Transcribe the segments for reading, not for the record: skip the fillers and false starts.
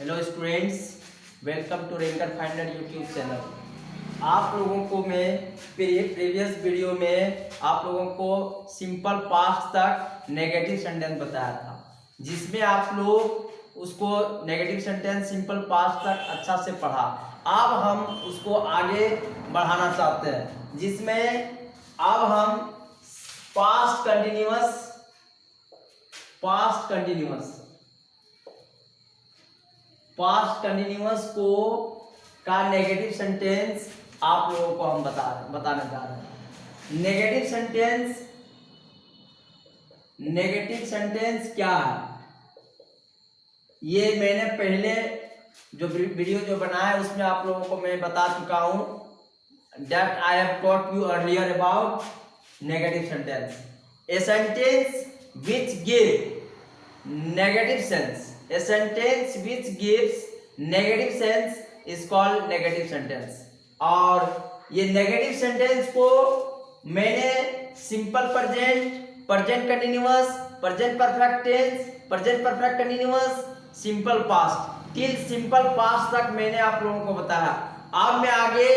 Hello students, welcome to Ranker Finder YouTube channel. आप लोगों को मैं प्रीवियस वीडियो में आप लोगों को सिंपल पास्ट तक नेगेटिव सेंटेंस बताया था, जिसमें आप लोग उसको नेगेटिव सेंटेंस सिंपल पास्ट तक अच्छा से पढ़ा। अब हम उसको आगे बढ़ाना चाहते हैं, जिसमें अब हम पास्ट कंटिन्यूअस को का नेगेटिव सेंटेंस आप लोगों को हम बताने जा रहे हैं। नेगेटिव सेंटेंस क्या है, ये मैंने पहले जो वीडियो जो बनाया है उसमें आप लोगों को मैं बता चुका हूं। That I have taught you earlier about negative sentence. A sentence which give negative sense. A sentence which gives negative sense is called negative sentence. और ये नेगेटिव सेंटेंस को मैंने simple present, present continuous, present perfect tense, present perfect continuous, simple past till simple past तक मैंने आप लोगों को बताया। अब मैं आगे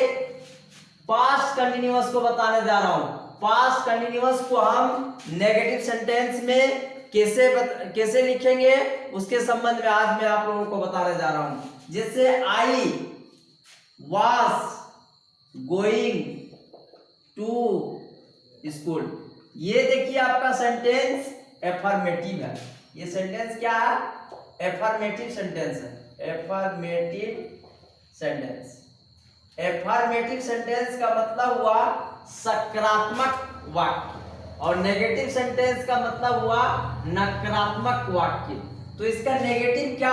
पास्ट कंटिन्यूअस को बताने जा रहा हूं। पास्ट कंटिन्यूअस को हम नेगेटिव सेंटेंस में कैसे लिखेंगे उसके संबंध में आज मैं आप लोगों को बताने जा रहा हूं। जैसे I was going to school, ये देखिए आपका सेंटेंस एफर्मेटिव है। ये सेंटेंस क्या है? एफर्मेटिव सेंटेंस है। एफर्मेटिव सेंटेंस का मतलब हुआ सकारात्मक वाक्य और नेगेटिव सेंटेंस का मतलब हुआ नकारात्मक वाक्य। तो इसका नेगेटिव क्या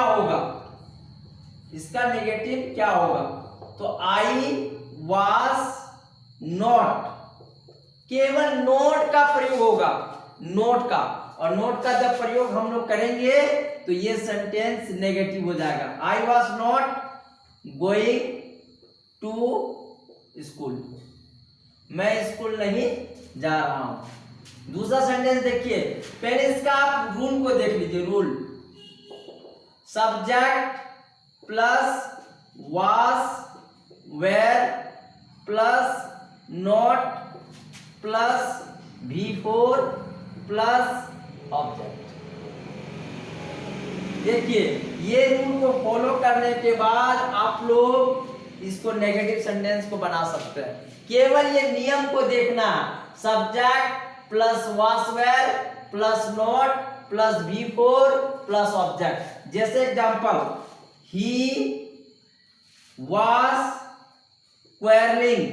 होगा? तो आई वाज नॉट, केवल नोट का प्रयोग होगा, नोट का। और नोट का जब प्रयोग हम लोग करेंगे तो ये सेंटेंस नेगेटिव हो जाएगा। I was not going to school, मैं स्कूल नहीं जा रहा हूं। दूसरा सेंटेंस देखिए, पहले इसका आप रूल को देख लीजिए। Rule subject plus was were plus not plus V4 plus object. देखिए ये रूल को फॉलो करने के बाद आप लोग इसको नेगेटिव सेंटेंस को बना सकते हैं। केवल ये नियम को देखना, subject plus was were plus not plus V4 plus object. जैसे example, he was quarrelling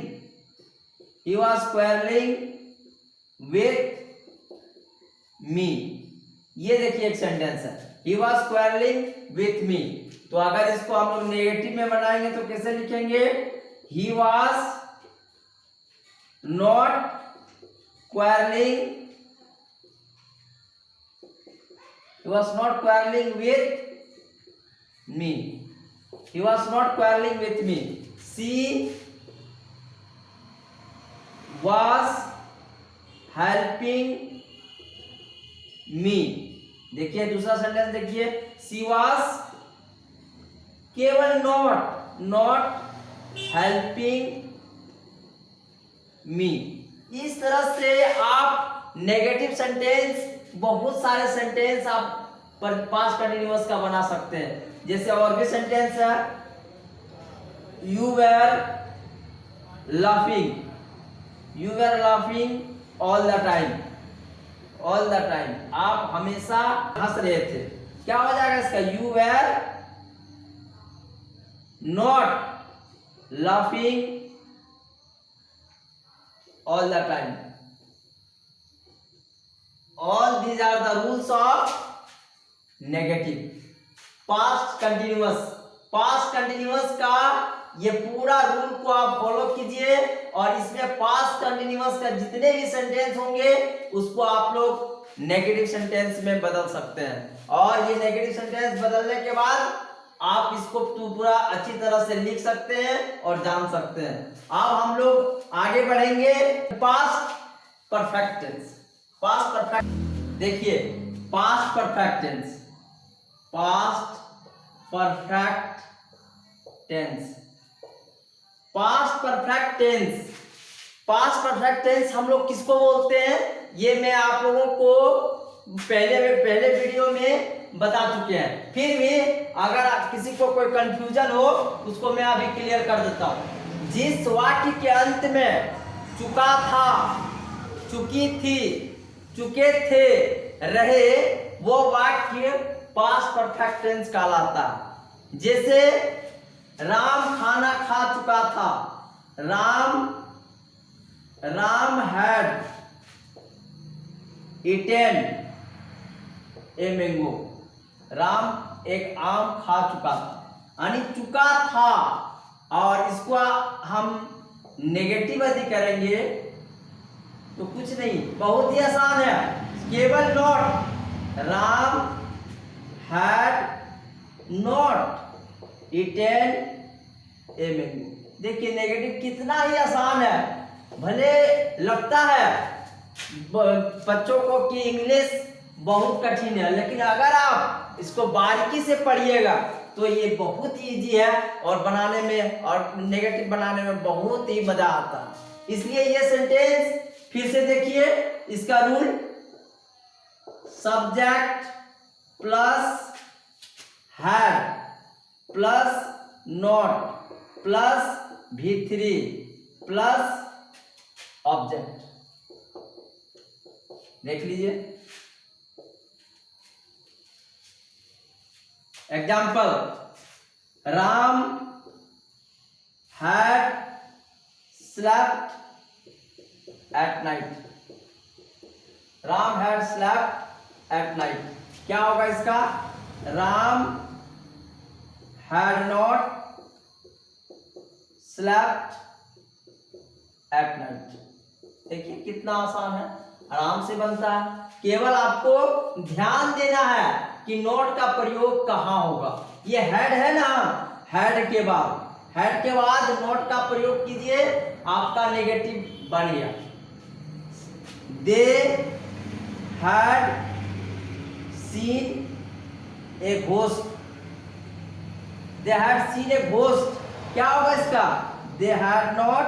with me. ये देखिए एक सेंटेंस है, he was quarrelling with me. तो अगर इसको हम लोग नेगेटिव में बनाएंगे तो कैसे लिखेंगे? He was not quarreling with me. He was not quarreling with me. She was helping me. देखिए दूसरा सेंटेंस देखिए, she was केवल not helping me। इस तरह से आप नेगेटिव सेंटेंस, बहुत सारे सेंटेंस आप पास्ट कंटिन्यूअस का बना सकते हैं। जैसे और भी सेंटेंस है, you were laughing all the time, आप हमेशा हंस रहे थे। क्या हो जाएगा इसका? You were not laughing all the time. All these are the rules of negative. Past continuous का ये पूरा रूल को आप फॉलो कीजिए और इसमें पास्ट कंटिन्यूअस का जितने भी सेंटेंस होंगे उसको आप लोग नेगेटिव सेंटेंस में बदल सकते हैं। और ये नेगेटिव सेंटेंस बदलने के बाद आप इसको पूरा अच्छी तरह से लिख सकते हैं और जान सकते हैं। अब हम लोग आगे बढ़ेंगे। पास्ट परफेक्ट टेंस देखिए, past perfect tense perfect tense. Past perfect tense, past perfect tense हम लोग किसको बोलते हैं, ये मैं आप लोगों को पहले वीडियो में बता चुके हैं। फिर भी अगर किसी को कोई कंफ्यूजन हो उसको मैं अभी क्लियर कर देता हूं। जिस वाक्य के अंत में चुका था, चुकी थी, चुके थे, रहे, वो वाक्य पास्ट परफेक्ट टेंस कहलाता है। जैसे राम खाना खा चुका था, Ram had eaten a mango. Ram एक आम खा चुका था, यानी चुका था। और इसको हम नेगेटिव यदि करेंगे तो कुछ नहीं, बहुत ही आसान है, केवल not. Ram had not eaten a mango. देखिए नेगेटिव कितना ही आसान है। भले लगता है बच्चों को कि इंग्लिश बहुत कठिन है, लेकिन अगर आप इसको बारीकी से पढ़िएगा तो ये बहुत इजी है और बनाने में और नेगेटिव बनाने में बहुत ही मजा आता है। इसलिए ये सेंटेंस फिर से देखिए, इसका rule subject plus had plus not plus V3 plus object. देख लीजिए example, Ram had slept at night. Ram had slept at night, क्या होगा इसका, Ram had not slept at night. देखिए कितना आसान है, आराम से बनता है। केवल आपको ध्यान देना है कि नोट का प्रयोग कहां होगा। ये हेड है ना, हेड के बाद नोट का प्रयोग कीजिए, आपका नेगेटिव बन गया। They had seen a ghost. They had seen a ghost, क्या होगा इसका, they had not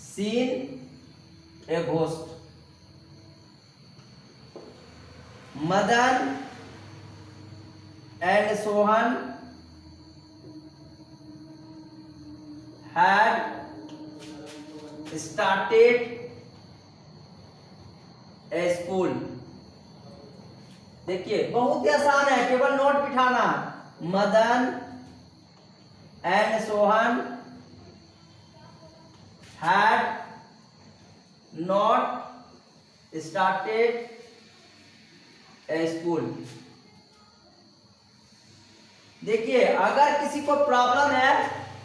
seen a ghost. Madan and Sohan had started a school। देखिए बहुत ही आसान है, केवल नोट बिठाना। Madan and Sohan had not started a school। देखिए अगर किसी को प्रॉब्लम है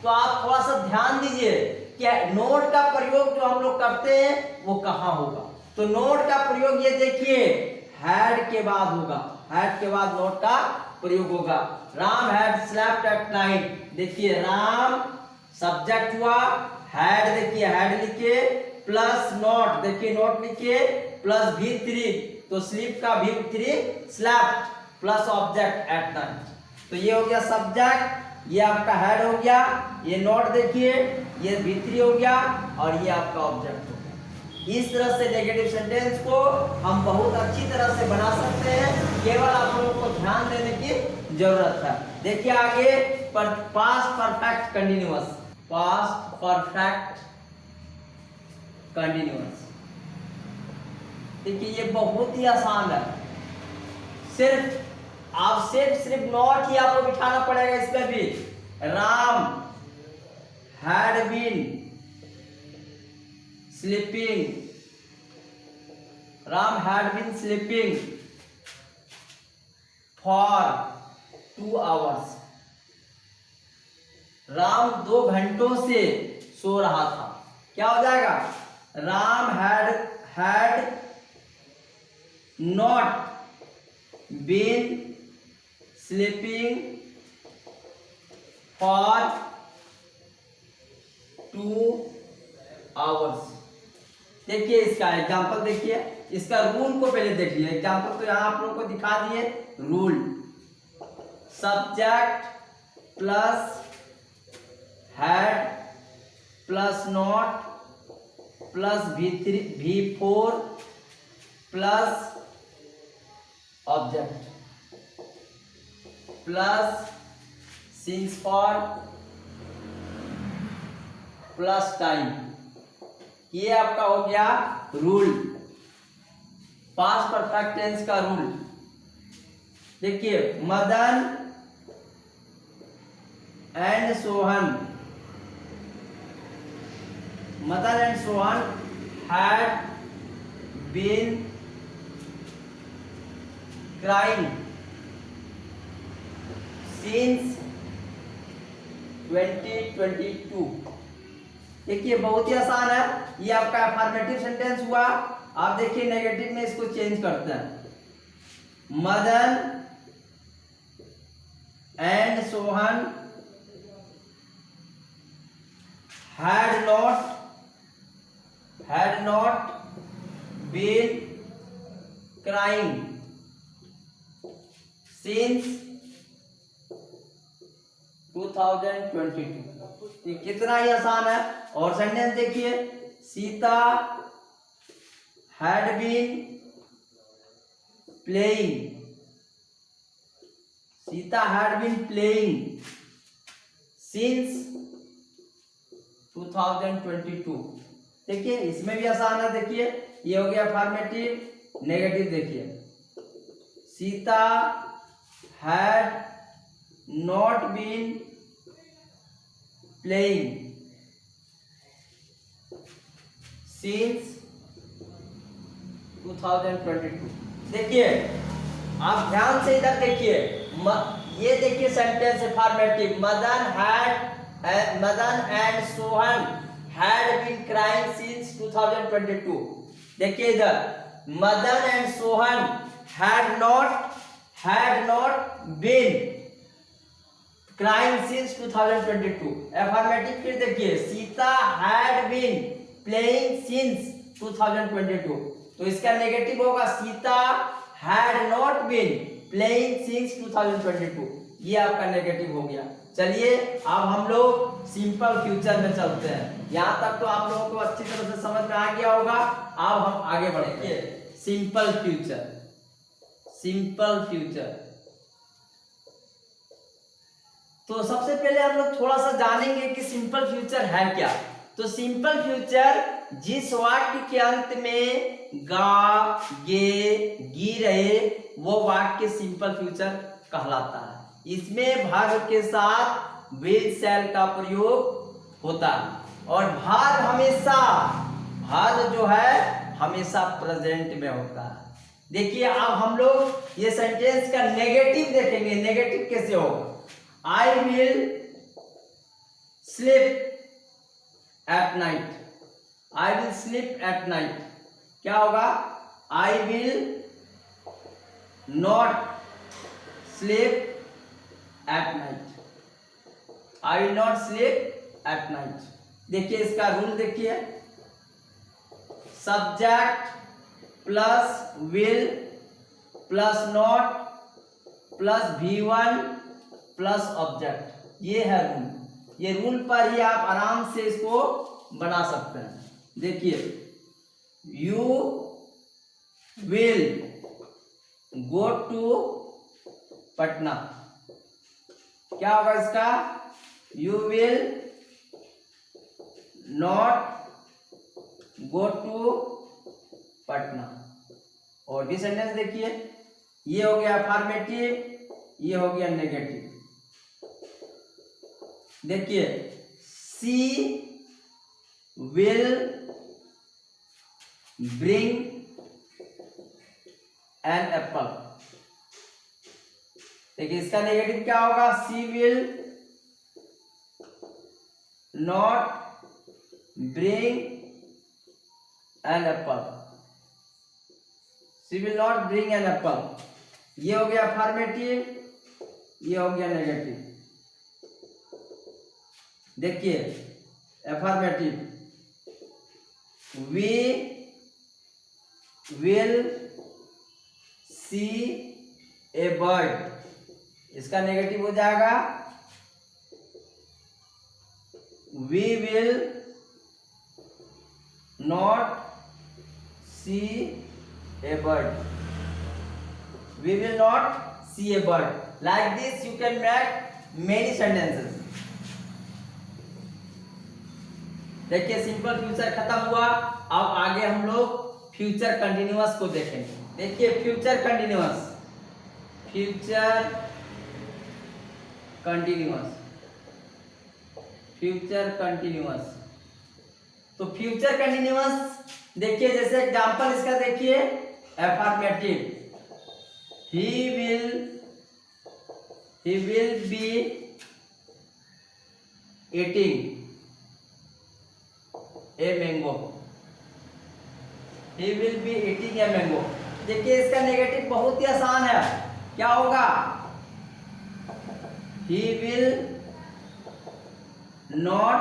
तो आप थोड़ा सा ध्यान दीजिए कि नोट का प्रयोग जो हम लोग करते हैं वो कहां होगा। तो नोट का प्रयोग ये देखिए हैड के बाद होगा, हैड के बाद नोट का प्रयोग होगा। Ram had slept at night, देखिए राम सब्जेक्ट हुआ, हैड देखिए हैड लिखिए, प्लस नॉट देखिए नॉट लिखिए, प्लस V3 तो स्लीप का V3 slept plus object at night. तो ये हो गया सब्जेक्ट, ये आपका हेड हो गया, ये नोट देखिए, ये V3 हो गया और ये आपका ऑब्जेक्ट हो गया। इस तरह से नेगेटिव सेंटेंस को हम बहुत अच्छी तरह से बना सकते हैं, केवल आप लोगों को ध्यान देने की जरूरत है। देखिए आगे past perfect continuous, past perfect continuous. देखिए ये बहुत ही आसान है, सिर्फ नॉट ही आपको बिठाना पड़ेगा इसमें भी। Ram had been sleeping, Ram had been sleeping for 2 hours। Ram 2 घंटों से सो रहा था, क्या हो जाएगा, Ram had not been sleeping for 2 hours। देखिए इसका एग्जांपल, देखिए इसका रूल को पहले देखिए। एग्जांपल तो यहाँ आप लोगों को दिखा दिए। Rule subject plus had plus not plus V4 plus object plus since for plus time. ये आपका हो गया रूल, पास्ट परफेक्ट टेंस का रूल। देखिए Madan and Sohan, Madan and Sohan had been crying since 2022। देखिए बहुत ही आसान है, ये आपका अफर्मेटिव सेंटेंस हुआ। आप देखिए नेगेटिव में इसको चेंज करते हैं। Madan and Sohan had not been crying since 2022। ये कितना ही आसान है। और सेंटेंस देखिए, Sita had been playing, Sita had been playing since 2022। देखिए इसमें भी आसान है। देखिए ये हो गया अफर्मेटिव। नेगेटिव देखिए, Sita had not been playing since 2022। देखिए आप ध्यान से इधर देखिए, ये देखिए sentence affirmative. Madan and Sohan had been crying since 2022। देखिए इधर Madan and Sohan had not been crying since 2022। Affirmative फिर देखिए, Sita had been playing since 2022। तो इसका नेगेटिव होगा, Sita had not been playing since 2022। ये आपका नेगेटिव हो गया। चलिए अब हम लोग सिंपल फ्यूचर में चलते हैं। यहां तक तो आप लोगों को अच्छी तरह से समझ में आ गया होगा। अब हम आगे बढ़ेंगे। Simple future, simple future. तो सबसे पहले हम लोग थोड़ा सा जानेंगे कि सिंपल फ्यूचर है क्या। तो सिंपल फ्यूचर जिस वाक्य के अंत में गा, गे, गी रहे वो वाक्य सिंपल फ्यूचर कहलाता है। इसमें भाग के साथ विल शैल का प्रयोग होता है और भाग जो है हमेशा प्रेजेंट में होता है। देखिए अब हम लोग ये सेंटेंस का नेगेटिव देखेंगे। नेगेटिव कैसे होगा? I will sleep at night, I will sleep at night. क्या होगा? I will not sleep at night, I will not sleep at night. देखिए इसका रूल देखिए, subject plus will plus not plus V1 plus object. ये है rule. ये rule पर ही आप आराम से इसको बना सकते हैं। देखिए you will go to Patna. क्या होगा इसका? You will not go to Patna. और भी सेंटेंस देखिए, ये हो गया अफर्मेटिव, ये हो गया नेगेटिव। देखिए she will bring an apple. देखिए इसका नेगेटिव क्या होगा? She will not bring an apple, she will not bring an apple. ये हो गया अफर्मेटिव, ये हो गया नेगेटिव। देखिए affirmative, we will see a bird, इसका नेगेटिव हो जाएगा we will not see a bird. We will not see a bird. Like this you can make many sentences. देखिए सिंपल फ्यूचर खत्म हुआ। अब आगे हम लोग फ्यूचर कंटिन्यूअस को देखेंगे। देखिए future continuous, future continuous, future continuous. तो फ्यूचर कंटिन्यूअस देखिए, जैसे एग्जांपल इसका देखिए, affirmative, he will be eating a mango, he will be eating a mango। देखिए इसका नेगेटिव बहुत ही आसान है, क्या होगा, he will not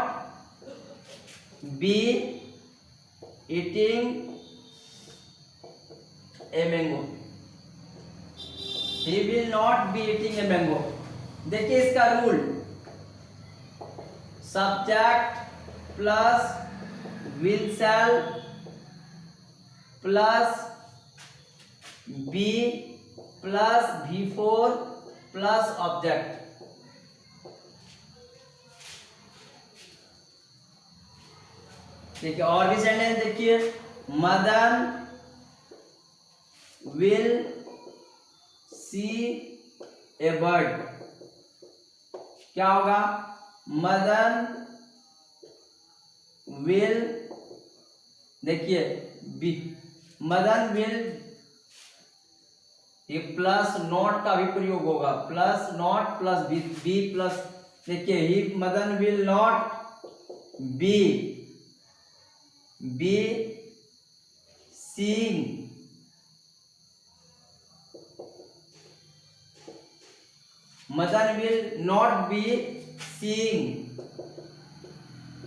be eating a mango, he will not be eating a mango। देखिए इसका rule, subject plus will shall plus be plus V4 plus object. देखिए और भी सेंटेंस देखिए, Madan will see a bird, क्या होगा, मदन will, देखिए be, Madan will, ये प्लस नॉट का भी प्रयोग होगा, plus not plus be, be plus, देखिए he Madan will not be seeing, Madan will not be seeing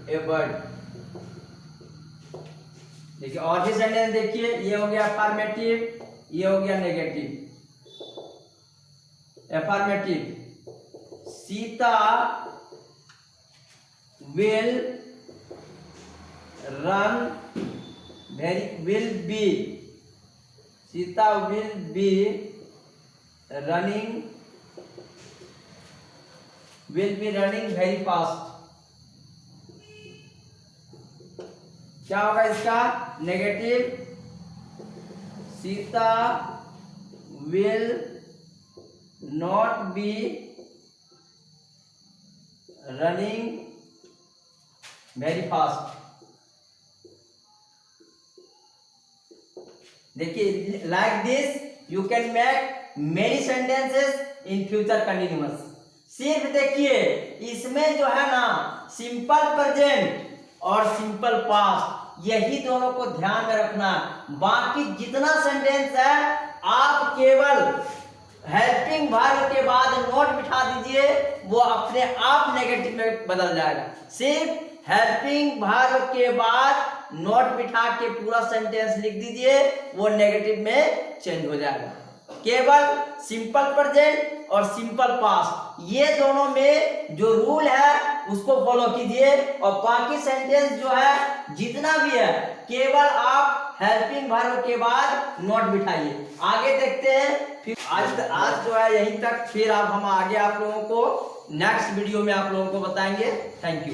a bird. देखिए और भी सेंटेंस देखिए, ये हो गया अफर्मेटिव, ये हो गया negative. Affirmative, Sita will run will be, Sita will be running very fast, क्या होगा इसका negative, Sita will not be running very fast. देखिए like this you can make many sentences in future continuous. सिर्फ देखिए इसमें जो है ना सिंपल प्रेजेंट और सिंपल पास्ट, यही दोनों को ध्यान में रखना। बाकी जितना सेंटेंस है आप केवल हेल्पिंग वर्ब के बाद नोट बिठा दीजिए, वो अपने आप नेगेटिव में बदल जाएगा। सिर्फ हेल्पिंग वर्ब के बाद नोट बिठा के पूरा सेंटेंस लिख दीजिए, वो नेगेटिव में चेंज हो जाएगा। केवल सिंपल प्रेजेंट और सिंपल पास्ट, ये दोनों में जो रूल है उसको फॉलो कीजिए, और बाकी सेंटेंस जो है जितना भी है केवल आप हेल्पिंग वर्ब के बाद नोट बिठाइए। आगे देखते हैं, फिर आज जो है यहीं तक, फिर आप हम आगे आप लोगों को नेक्स्ट वीडियो में आप लोगों को बताएंगे। Thank you.